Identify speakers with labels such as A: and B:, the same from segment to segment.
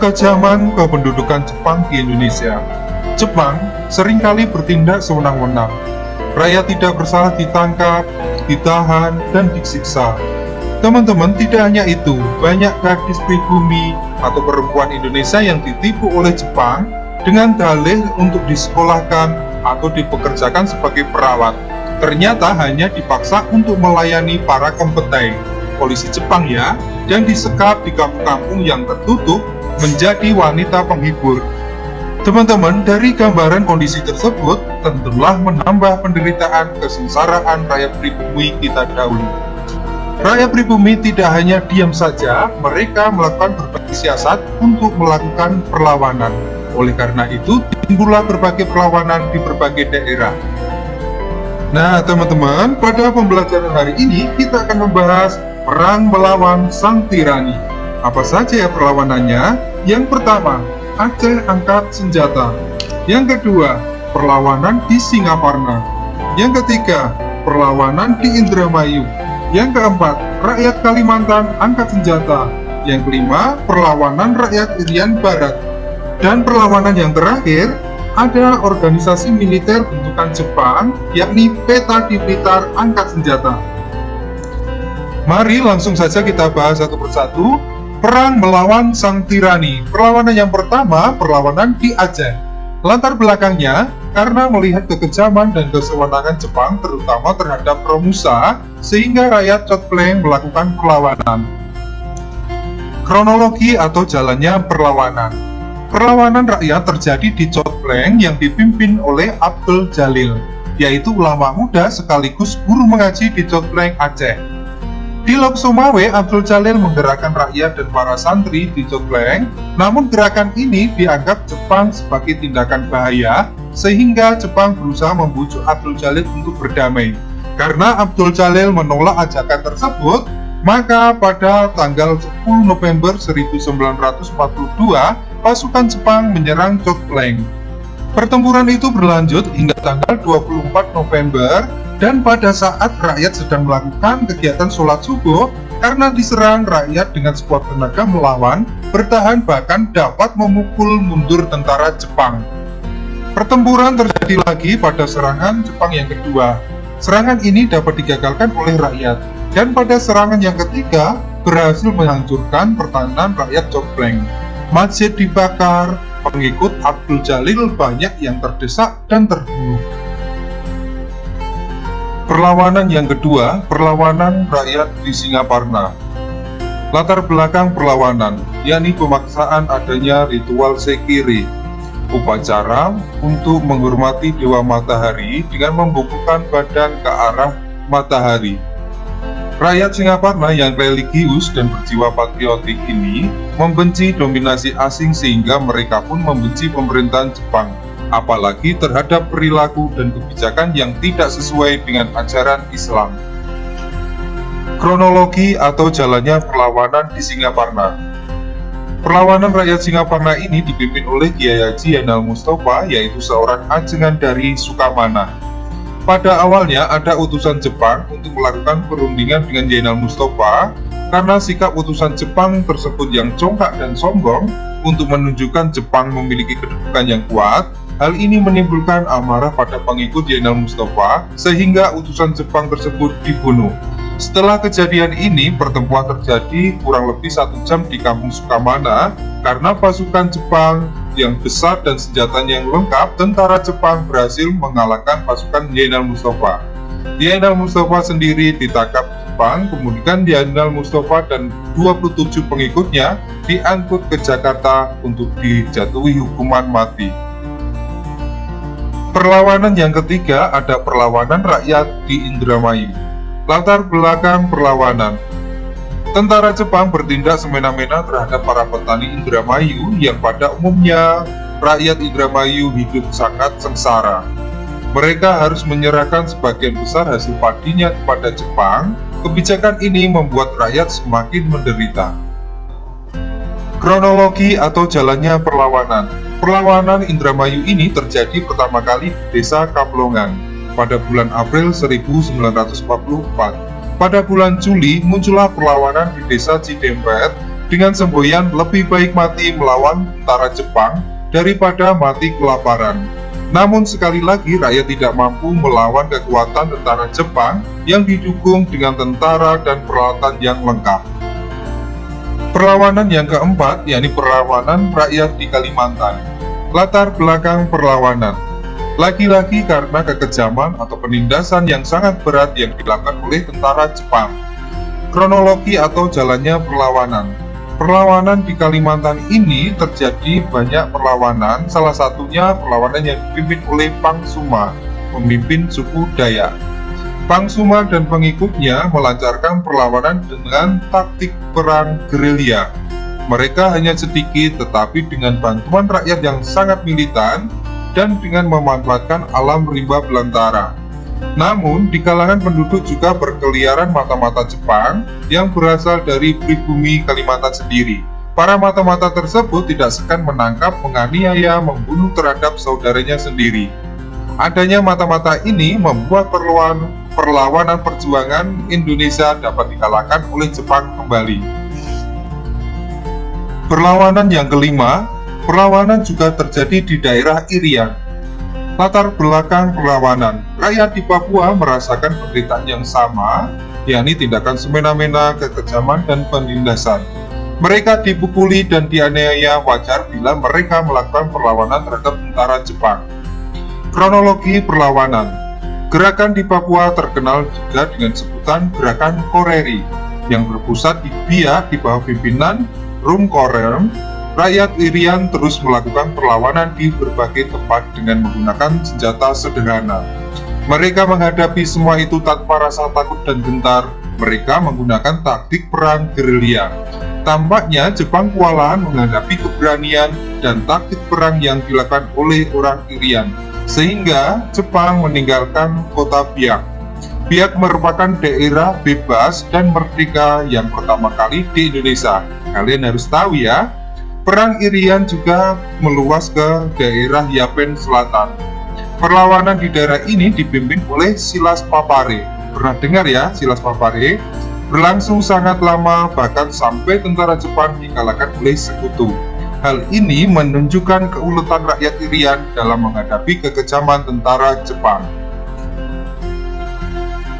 A: Pada zaman kependudukan Jepang di Indonesia, Jepang seringkali bertindak sewenang-wenang. Rakyat tidak bersalah ditangkap, ditahan, dan disiksa. Teman-teman, tidak hanya itu, banyak gadis pribumi atau perempuan Indonesia yang ditipu oleh Jepang dengan dalih untuk disekolahkan atau dipekerjakan sebagai perawat. Ternyata hanya dipaksa untuk melayani para kompeten polisi Jepang ya, dan disekap di kampung-kampung yang tertutup menjadi wanita penghibur. Teman-teman, dari gambaran kondisi tersebut tentulah menambah penderitaan kesengsaraan rakyat pribumi kita dahulu. Rakyat pribumi tidak hanya diam saja, mereka melakukan berbagai siasat untuk melakukan perlawanan. Oleh karena itu, timbullah berbagai perlawanan di berbagai daerah. Nah, teman-teman, pada pembelajaran hari ini kita akan membahas perang melawan sang tirani. Apa saja ya perlawanannya? Yang pertama, Aceh angkat senjata. Yang kedua, perlawanan di Singaparna. Yang ketiga, perlawanan di Indramayu. Yang keempat, rakyat Kalimantan angkat senjata. Yang kelima, perlawanan rakyat Irian Barat. Dan perlawanan yang terakhir, ada organisasi militer bentukan Jepang, yakni Peta di Blitar angkat senjata. Mari langsung saja kita bahas satu persatu. Perang melawan sang tirani. Perlawanan yang pertama, perlawanan di Aceh. Latar belakangnya, karena melihat kekejaman dan kesewenangan Jepang terutama terhadap Romusa, sehingga rakyat Cotpleng melakukan perlawanan. Kronologi atau jalannya perlawanan. Perlawanan rakyat terjadi di Cotpleng yang dipimpin oleh Abdul Jalil, yaitu ulama muda sekaligus guru mengaji di Cotpleng, Aceh. Di Lok Sumawe, Abdul Jalil menggerakkan rakyat dan para santri di Cotpleng, namun gerakan ini dianggap Jepang sebagai tindakan bahaya, sehingga Jepang berusaha membujuk Abdul Jalil untuk berdamai. Karena Abdul Jalil menolak ajakan tersebut, maka pada tanggal 10 November 1942, pasukan Jepang menyerang Cotpleng. Pertempuran itu berlanjut hingga tanggal 24 November, dan pada saat rakyat sedang melakukan kegiatan sholat subuh, karena diserang, rakyat dengan sekuat tenaga melawan, bertahan, bahkan dapat memukul mundur tentara Jepang. Pertempuran terjadi lagi pada serangan Jepang yang kedua. Serangan ini dapat digagalkan oleh rakyat, dan pada serangan yang ketiga berhasil menghancurkan pertahanan rakyat Cotpleng. Masjid dibakar, pengikut Abdul Jalil banyak yang terdesak dan terbunuh. Perlawanan yang kedua, perlawanan rakyat di Singaparna. Latar belakang perlawanan, yakni pemaksaan adanya ritual sekiri, upacara untuk menghormati Dewa Matahari dengan membungkukkan badan ke arah matahari. Rakyat Singaparna yang religius dan berjiwa patriotik ini membenci dominasi asing sehingga mereka pun membenci pemerintahan Jepang, apalagi terhadap perilaku dan kebijakan yang tidak sesuai dengan ajaran Islam. Kronologi atau jalannya perlawanan di Singaparna. Perlawanan rakyat Singaparna ini dipimpin oleh Kiai Haji Zainal Mustafa, yaitu seorang ajengan dari Sukamana. Pada awalnya ada utusan Jepang untuk melakukan perundingan dengan Zainal Mustafa, karena sikap utusan Jepang tersebut yang congkak dan sombong untuk menunjukkan Jepang memiliki kedudukan yang kuat. Hal ini menimbulkan amarah pada pengikut Zainal Mustafa, sehingga utusan Jepang tersebut dibunuh. Setelah kejadian ini, pertempuran terjadi kurang lebih 1 jam di kampung Sukamana, karena pasukan Jepang yang besar dan senjatanya yang lengkap, tentara Jepang berhasil mengalahkan pasukan Zainal Mustafa. Zainal Mustafa sendiri ditangkap Jepang, kemudian Zainal Mustafa dan 27 pengikutnya diangkut ke Jakarta untuk dijatuhi hukuman mati. Perlawanan yang ketiga, ada perlawanan rakyat di Indramayu. Latar belakang perlawanan. Tentara Jepang bertindak semena-mena terhadap para petani Indramayu yang pada umumnya rakyat Indramayu hidup sangat sengsara. Mereka harus menyerahkan sebagian besar hasil padinya kepada Jepang. Kebijakan ini membuat rakyat semakin menderita. Kronologi atau jalannya perlawanan. Perlawanan Indramayu ini terjadi pertama kali di desa Kaplongan pada bulan April 1944. Pada bulan Juli muncullah perlawanan di desa Cidempet dengan semboyan lebih baik mati melawan tentara Jepang daripada mati kelaparan. Namun sekali lagi rakyat tidak mampu melawan kekuatan tentara Jepang yang didukung dengan tentara dan peralatan yang lengkap. Perlawanan yang keempat, yakni perlawanan rakyat di Kalimantan. Latar belakang perlawanan. Lagi-lagi karena kekejaman atau penindasan yang sangat berat yang dilakukan oleh tentara Jepang. Kronologi atau jalannya perlawanan. Perlawanan di Kalimantan ini terjadi banyak perlawanan, salah satunya perlawanan yang dipimpin oleh Pang Suma, pemimpin suku Dayak. Pang Suma dan pengikutnya melancarkan perlawanan dengan taktik perang gerilya. Mereka hanya sedikit tetapi dengan bantuan rakyat yang sangat militan dan dengan memanfaatkan alam rimba belantara. Namun, di kalangan penduduk juga berkeliaran mata-mata Jepang yang berasal dari pribumi Kalimantan sendiri. Para mata-mata tersebut tidak segan menangkap, menganiaya, membunuh terhadap saudaranya sendiri. Adanya mata-mata ini membuat perlawanan perjuangan Indonesia dapat dikalahkan oleh Jepang kembali. Perlawanan yang kelima, perlawanan juga terjadi di daerah Irian. Latar belakang perlawanan, rakyat di Papua merasakan penderitaan yang sama, yakni tindakan semena-mena, kekejaman, dan penindasan. Mereka dipukuli dan dianiaya, wajar bila mereka melakukan perlawanan terhadap tentara Jepang. Kronologi perlawanan. Gerakan di Papua terkenal juga dengan sebutan Gerakan Koreri, yang berpusat di Biak di bawah pimpinan Rum Korem. Rakyat Irian terus melakukan perlawanan di berbagai tempat dengan menggunakan senjata sederhana. Mereka menghadapi semua itu tanpa rasa takut dan gentar. Mereka menggunakan taktik perang gerilya. Tampaknya Jepang kewalahan menghadapi keberanian dan taktik perang yang dilakukan oleh orang Irian, sehingga Jepang meninggalkan kota Biak. Biak merupakan daerah bebas dan merdeka yang pertama kali di Indonesia. Kalian harus tahu ya. Perang Irian juga meluas ke daerah Yapen Selatan. Perlawanan di daerah ini dipimpin oleh Silas Papare. Pernah dengar ya Silas Papare? Berlangsung sangat lama, bahkan sampai tentara Jepang dikalahkan oleh sekutu. Hal ini menunjukkan keuletan rakyat Irian dalam menghadapi kekejaman tentara Jepang.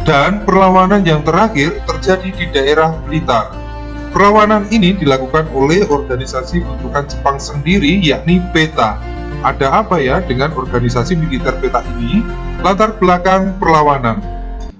A: Dan perlawanan yang terakhir terjadi di daerah Blitar. Perlawanan ini dilakukan oleh organisasi bentukan Jepang sendiri, yakni PETA. Ada apa ya dengan organisasi militer PETA ini? Latar belakang perlawanan.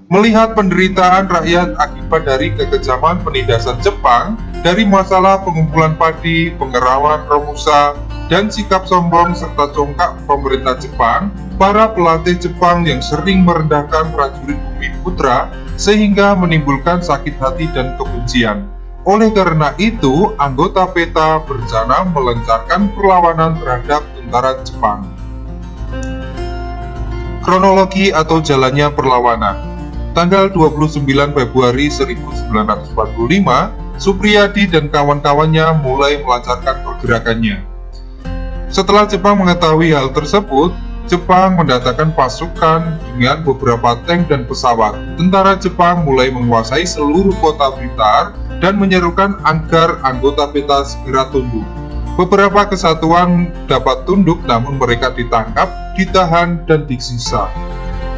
A: Melihat penderitaan rakyat akibat dari kekejaman penindasan Jepang, dari masalah pengumpulan padi, pengerawan Romusa, dan sikap sombong serta congkak pemerintah Jepang, para pelatih Jepang yang sering merendahkan prajurit Bumi Putra, sehingga menimbulkan sakit hati dan kebencian. Oleh karena itu, anggota PETA berencana melancarkan perlawanan terhadap tentara Jepang. Kronologi atau jalannya perlawanan. Tanggal 29 Februari 1945, Supriyadi dan kawan-kawannya mulai melancarkan pergerakannya. Setelah Jepang mengetahui hal tersebut, Jepang mendatangkan pasukan dengan beberapa tank dan pesawat. Tentara Jepang mulai menguasai seluruh kota Blitar dan menyerukan agar anggota PETA segera tunduk. Beberapa kesatuan dapat tunduk, namun mereka ditangkap, ditahan, dan disiksa.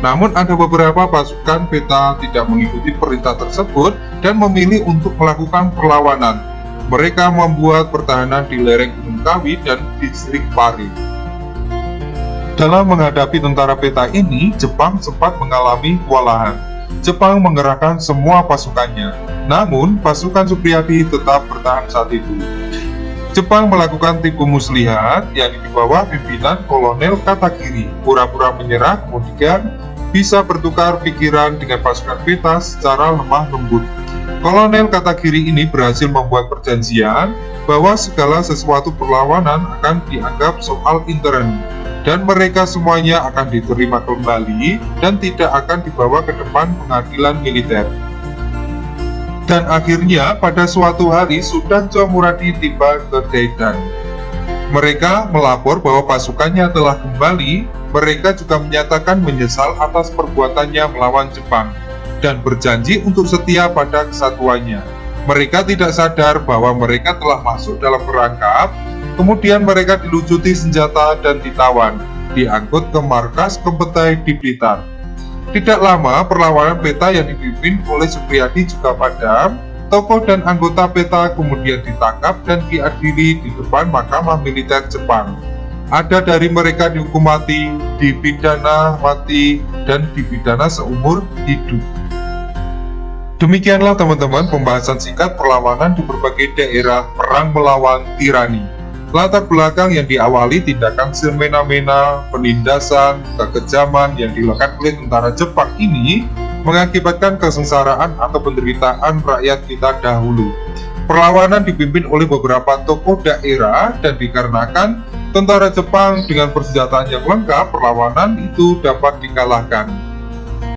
A: Namun ada beberapa pasukan PETA tidak mengikuti perintah tersebut dan memilih untuk melakukan perlawanan. Mereka membuat pertahanan di lereng Gunung Kawi dan distrik Pari. Dalam menghadapi tentara PETA ini, Jepang sempat mengalami kewalahan. Jepang mengerahkan semua pasukannya, namun pasukan Supriyadi tetap bertahan saat itu. Jepang melakukan tipu muslihat, yakni di bawah pimpinan Kolonel Katakiri, pura-pura menyerah, kemudian bisa bertukar pikiran dengan pasukan PETA secara lemah lembut. Kolonel Katakiri ini berhasil membuat perjanjian bahwa segala sesuatu perlawanan akan dianggap soal intern, dan mereka semuanya akan diterima kembali dan tidak akan dibawa ke depan pengadilan militer. Dan akhirnya pada suatu hari Sudan Muradi tiba ke Daidan. Mereka melapor bahwa pasukannya telah kembali. Mereka juga menyatakan menyesal atas perbuatannya melawan Jepang dan berjanji untuk setia pada kesatuannya. Mereka tidak sadar bahwa mereka telah masuk dalam perangkap, kemudian mereka dilucuti senjata dan ditawan, diangkut ke markas Kempetai di Blitar. Tidak lama, perlawanan PETA yang dipimpin oleh Supriyadi juga padam. Tokoh dan anggota PETA kemudian ditangkap dan diadili di depan Mahkamah Militer Jepang. Ada dari mereka dihukum mati, dipidana mati, dan dipidana seumur hidup. Demikianlah teman-teman pembahasan singkat perlawanan di berbagai daerah perang melawan tirani. Latar belakang yang diawali tindakan semena-mena, penindasan, kekejaman yang dilakukan oleh tentara Jepang ini mengakibatkan kesengsaraan atau penderitaan rakyat kita dahulu. Perlawanan dipimpin oleh beberapa tokoh daerah dan dikarenakan tentara Jepang dengan persenjataan yang lengkap, perlawanan itu dapat dikalahkan.